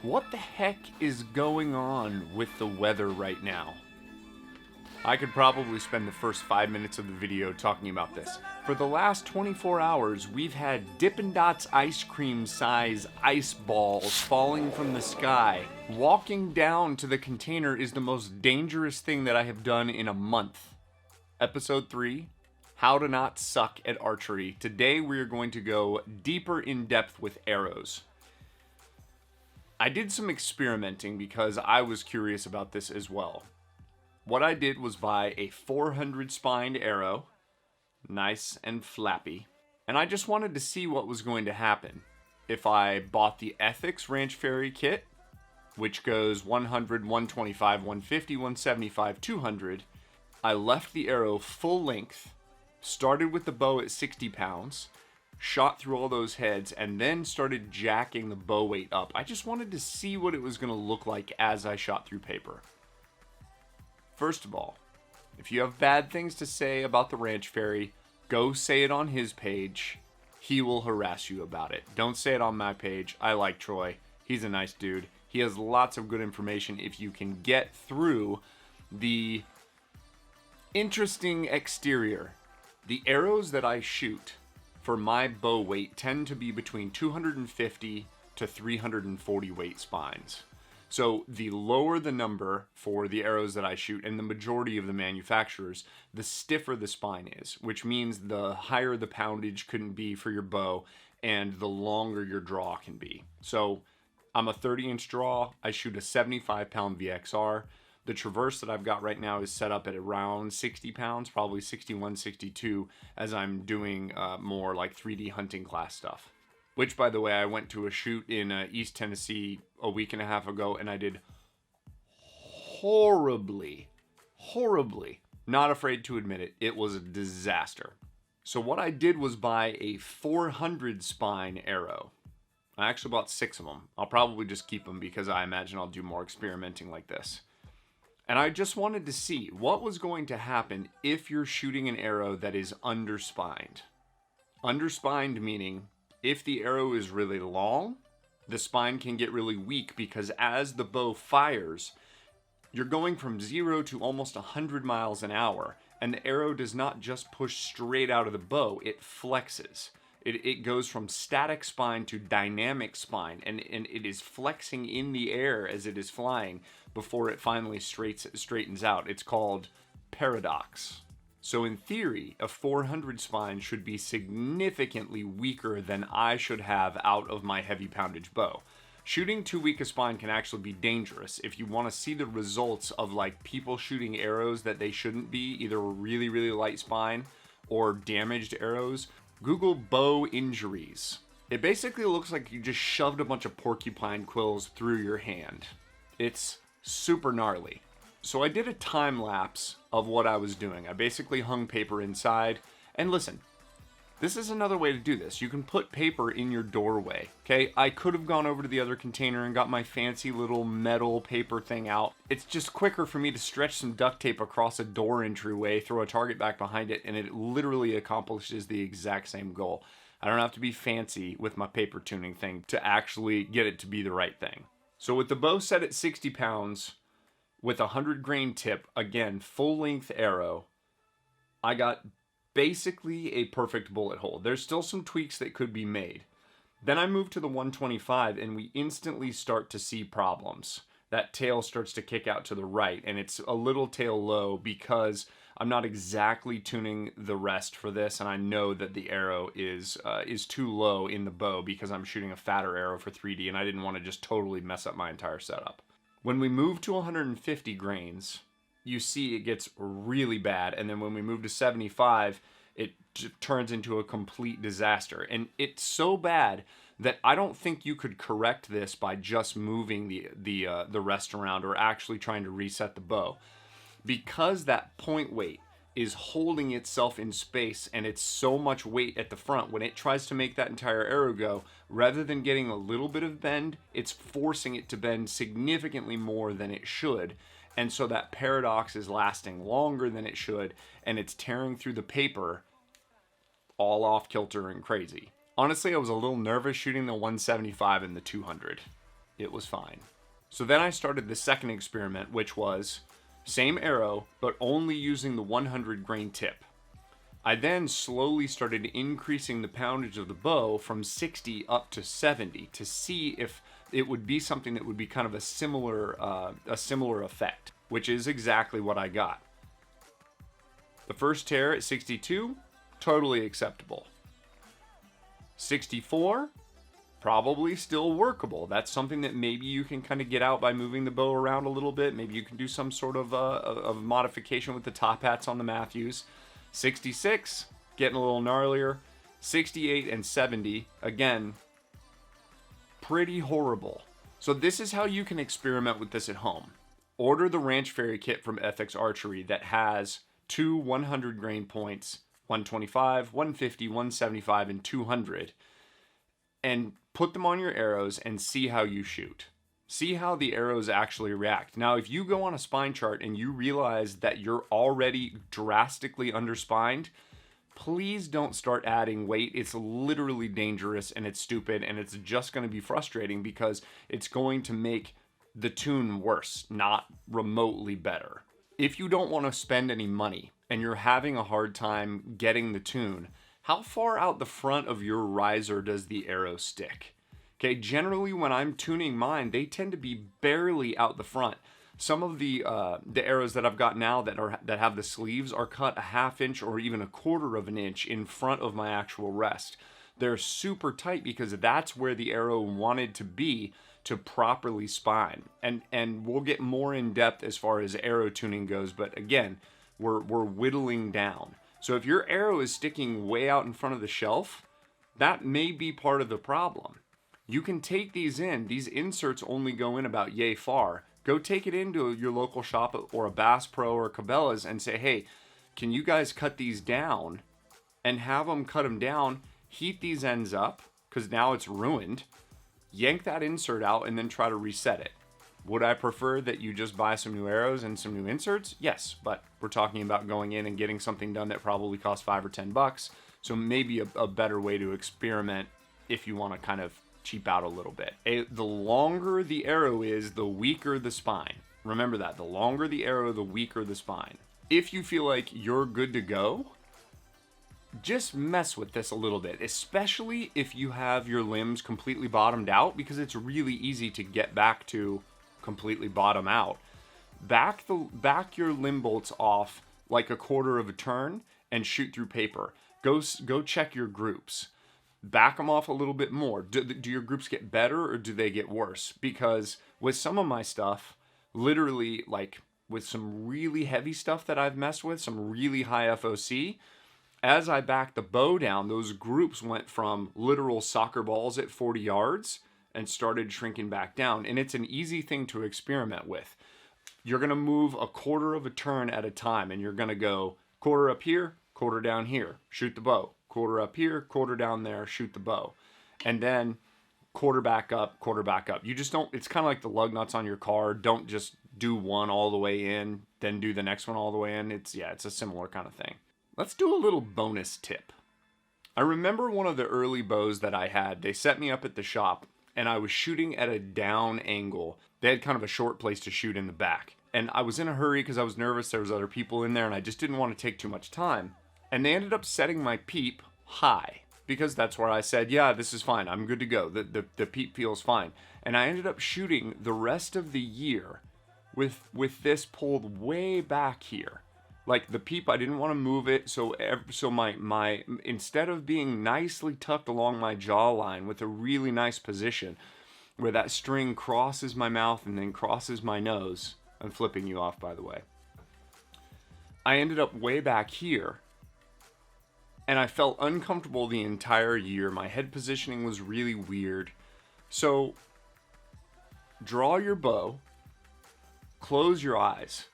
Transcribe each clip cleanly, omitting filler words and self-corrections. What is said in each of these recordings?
What the heck is going on with the weather right now? I could probably spend the first 5 minutes of the video talking about this. For the last 24 hours, we've had Dippin' Dots ice cream size ice balls falling from the sky. Walking down to the container is the most dangerous thing that I have done in a month. Episode 3, How to Not Suck at Archery. Today we are going to go deeper in depth with arrows. I did some experimenting because I was curious about this as well. What I did was buy a 400 spined arrow, nice and flappy, and I just wanted to see what was going to happen. If I bought the Ethics Ranch Fairy kit, which goes 100, 125, 150, 175, 200, I left the arrow full length, started with the bow at 60 pounds, shot through all those heads, and then started jacking the bow weight up. I just wanted to see what it was going to look like as I shot through paper. First of all, if you have bad things to say about the Ranch Fairy, go say it on his page. He will harass you about it. Don't say it on my page. I like Troy. He's a nice dude. He has lots of good information if you can get through the interesting exterior. The arrows that I shoot for my bow weight tend to be between 250 to 340 weight spines. So the lower the number for the arrows that I shoot, and the majority of the manufacturers, the stiffer the spine is, which means the higher the poundage can be for your bow and the longer your draw can be. So I'm a 30-inch draw. I shoot a 75-pound VXR. The Traverse that I've got right now is set up at around 60 pounds, probably 61, 62, as I'm doing more like 3D hunting class stuff. Which, by the way, I went to a shoot in East Tennessee a week and a half ago, and I did horribly. Not afraid to admit it. It was a disaster. So what I did was buy a 400 spine arrow. I actually bought 6 of them. I'll probably just keep them because I imagine I'll do more experimenting like this. And I just wanted to see what was going to happen if you're shooting an arrow that is underspined. Underspined meaning if the arrow is really long, the spine can get really weak because as the bow fires, you're going from 0 to almost 100 miles an hour, and the arrow does not just push straight out of the bow, it flexes. It goes from static spine to dynamic spine, and it is flexing in the air as it is flying before it finally straightens out. It's called paradox. So in theory, a 400 spine should be significantly weaker than I should have out of my heavy poundage bow. Shooting too weak a spine can actually be dangerous. If you want to see the results of like people shooting arrows that they shouldn't be, either really light spine or damaged arrows, Google bow injuries. It basically looks like you just shoved a bunch of porcupine quills through your hand. It's super gnarly. So I did a time lapse of what I was doing. I basically hung paper inside. And listen, this is another way to do this. You can put paper in your doorway, okay? I could have gone over to the other container and got my fancy little metal paper thing out. It's just quicker for me to stretch some duct tape across a door entryway, throw a target back behind it, and it literally accomplishes the exact same goal. I don't have to be fancy with my paper tuning thing to actually get it to be the right thing. So with the bow set at 60 pounds, with a 100 grain tip, again, full length arrow, I got basically a perfect bullet hole. There's still some tweaks that could be made. Then I moved to the 125 and we instantly start to see problems. That tail starts to kick out to the right and it's a little tail low because I'm not exactly tuning the rest for this, and I know that the arrow is too low in the bow because I'm shooting a fatter arrow for 3D and I didn't want to just totally mess up my entire setup. When we move to 150 grains, you see it gets really bad, and then when we move to 75, it turns into a complete disaster. And it's so bad that I don't think you could correct this by just moving the rest around or actually trying to reset the bow. Because that point weight is holding itself in space and it's so much weight at the front, when it tries to make that entire arrow go, rather than getting a little bit of bend, it's forcing it to bend significantly more than it should. And so that paradox is lasting longer than it should, and it's tearing through the paper all off kilter and crazy. Honestly, I was a little nervous shooting the 175 and the 200. it was fine. So then I started the second experiment, which was same arrow, but only using the 100 grain tip. I then slowly started increasing the poundage of the bow from 60 up to 70 to see if it would be something that would be kind of a similar effect, which is exactly what I got. The first tear at 62, totally acceptable. 64, probably still workable. That's something that maybe you can kind of get out by moving the bow around a little bit. Maybe you can do some sort of modification with the top hats on the Matthews. 66, getting a little gnarlier. 68 and 70, again, pretty horrible. So this is how you can experiment with this at home. Order the Ranch Fairy kit from Ethics Archery that has 2 100 grain points, 125, 150, 175, and 200, and put them on your arrows and see how you shoot. See how the arrows actually react. Now, if you go on a spine chart and you realize that you're already drastically underspined, please don't start adding weight. It's literally dangerous and it's stupid and it's just going to be frustrating because it's going to make the tune worse, not remotely better. If you don't want to spend any money and you're having a hard time getting the tune, how far out the front of your riser does the arrow stick? Okay, generally when I'm tuning mine, they tend to be barely out the front. Some of the arrows that I've got now that have the sleeves are cut a ½ inch or even a ¼ of an inch in front of my actual rest. They're super tight because that's where the arrow wanted to be to properly spine. And we'll get more in depth as far as arrow tuning goes, but again, we're whittling down. So if your arrow is sticking way out in front of the shelf, that may be part of the problem. You can take these in. These inserts only go in about yay far. Go take it into your local shop or a Bass Pro or Cabela's and say, hey, can you guys cut these down? And have them cut them down, heat these ends up, because now it's ruined. Yank that insert out and then try to reset it. Would I prefer that you just buy some new arrows and some new inserts? Yes, but we're talking about going in and getting something done that probably costs $5 or $10. So maybe a better way to experiment if you want to kind of cheap out a little bit. The longer the arrow is, the weaker the spine. Remember that. The longer the arrow, the weaker the spine. If you feel like you're good to go, just mess with this a little bit, especially if you have your limbs completely bottomed out, because it's really easy to get back to completely bottom out. Back your limb bolts off like a quarter of a turn and shoot through paper. Go check your groups. Back them off a little bit more. Do your groups get better or do they get worse? Because with some of my stuff, literally like with some really heavy stuff that I've messed with, some really high FOC, as I backed the bow down, those groups went from literal soccer balls at 40 yards and started shrinking back down. And it's an easy thing to experiment with. You're going to move a quarter of a turn at a time, and you're going to go quarter up here, quarter down here, shoot the bow. Quarter up here, quarter down there, shoot the bow. And then quarter back up, quarter back up. You just don't, it's kind of like the lug nuts on your car. Don't just do one all the way in, then do the next one all the way in. It's a similar kind of thing. Let's do a little bonus tip. I remember one of the early bows that I had, they set me up at the shop and I was shooting at a down angle. They had kind of a short place to shoot in the back. And I was in a hurry because I was nervous. There was other people in there and I just didn't want to take too much time. And they ended up setting my peep high because that's where I said, yeah, this is fine. I'm good to go. The peep feels fine. And I ended up shooting the rest of the year with this pulled way back here. Like the peep, I didn't want to move it. So my instead of being nicely tucked along my jawline with a really nice position where that string crosses my mouth and then crosses my nose. I'm flipping you off, by the way. I ended up way back here. And I felt uncomfortable the entire year. My head positioning was really weird. So, draw your bow, close your eyes,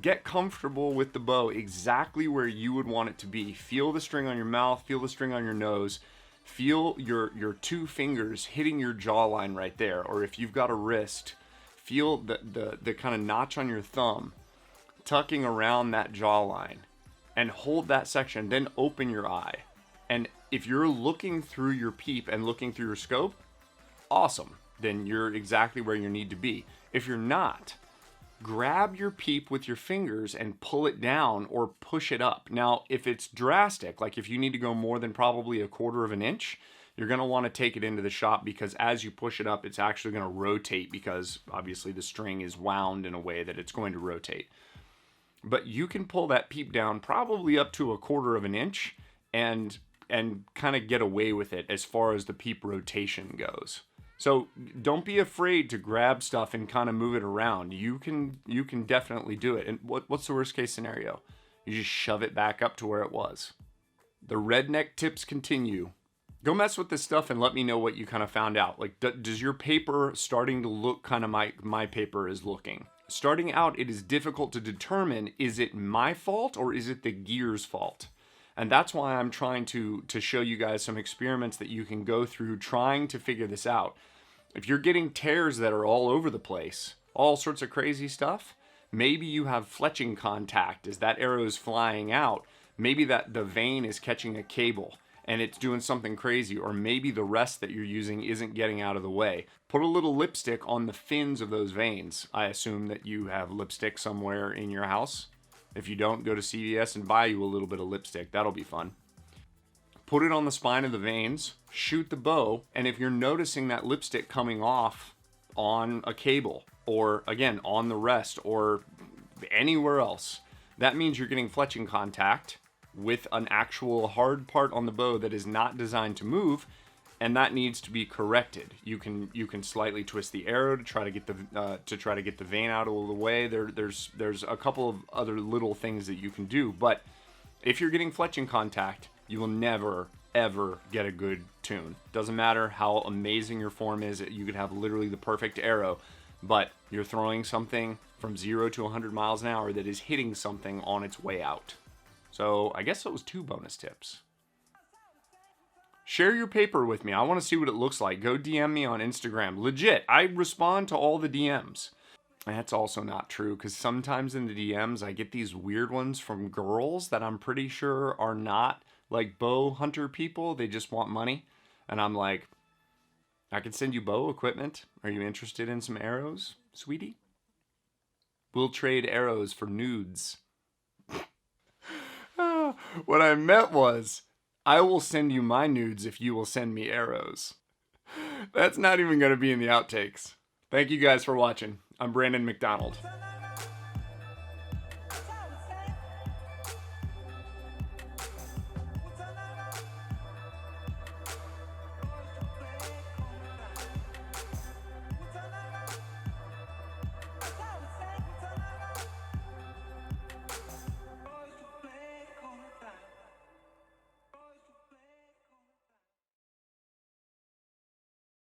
get comfortable with the bow exactly where you would want it to be. Feel the string on your mouth, feel the string on your nose, feel your 2 fingers hitting your jawline right there. Or if you've got a wrist, feel the kind of notch on your thumb tucking around that jawline. And hold that section, then open your eye. And if you're looking through your peep and looking through your scope, awesome. then you're exactly where you need to be. If you're not, grab your peep with your fingers and pull it down or push it up. Now, if it's drastic, like if you need to go more than probably 1/4 of an inch, you're going to want to take it into the shop, because as you push it up, it's actually going to rotate, because obviously the string is wound in a way that it's going to rotate. But you can pull that peep down probably up to 1/4 of an inch and kind of get away with it as far as the peep rotation goes. So don't be afraid to grab stuff and kind of move it around. You can definitely do it. And what's the worst case scenario? You just shove it back up to where it was. The redneck tips continue. Go mess with this stuff and let me know what you kind of found out. Like, does your paper starting to look kind of my paper is looking? Starting out, it is difficult to determine, is it my fault or is it the gear's fault? And that's why I'm trying to show you guys some experiments that you can go through trying to figure this out. If you're getting tears that are all over the place, all sorts of crazy stuff, maybe you have fletching contact as that arrow is flying out. Maybe that the vein is catching a cable and it's doing something crazy, or maybe the rest that you're using isn't getting out of the way. Put a little lipstick on the fins of those veins. I assume that you have lipstick somewhere in your house. If you don't, go to CVS and buy you a little bit of lipstick. That'll be fun. Put it on the spine of the veins, shoot the bow, and if you're noticing that lipstick coming off on a cable, or again, on the rest, or anywhere else, that means you're getting fletching contact with an actual hard part on the bow that is not designed to move, and that needs to be corrected. You can slightly twist the arrow to try to get the vein out of the way. There's a couple of other little things that you can do, but if you're getting fletching contact, you will never ever get a good tune. Doesn't matter how amazing your form is. You could have literally the perfect arrow, but you're throwing something from 0 to 100 miles an hour that is hitting something on its way out. So I guess that was 2 bonus tips. Share your paper with me. I want to see what it looks like. Go DM me on Instagram. Legit, I respond to all the DMs. That's also not true, because sometimes in the DMs I get these weird ones from girls that I'm pretty sure are not like bow hunter people. They just want money. And I'm like, I can send you bow equipment. Are you interested in some arrows, sweetie? We'll trade arrows for nudes. What I meant was, I will send you my nudes if you will send me arrows. That's not even going to be in the outtakes. Thank you guys for watching. I'm Brandon McDonald.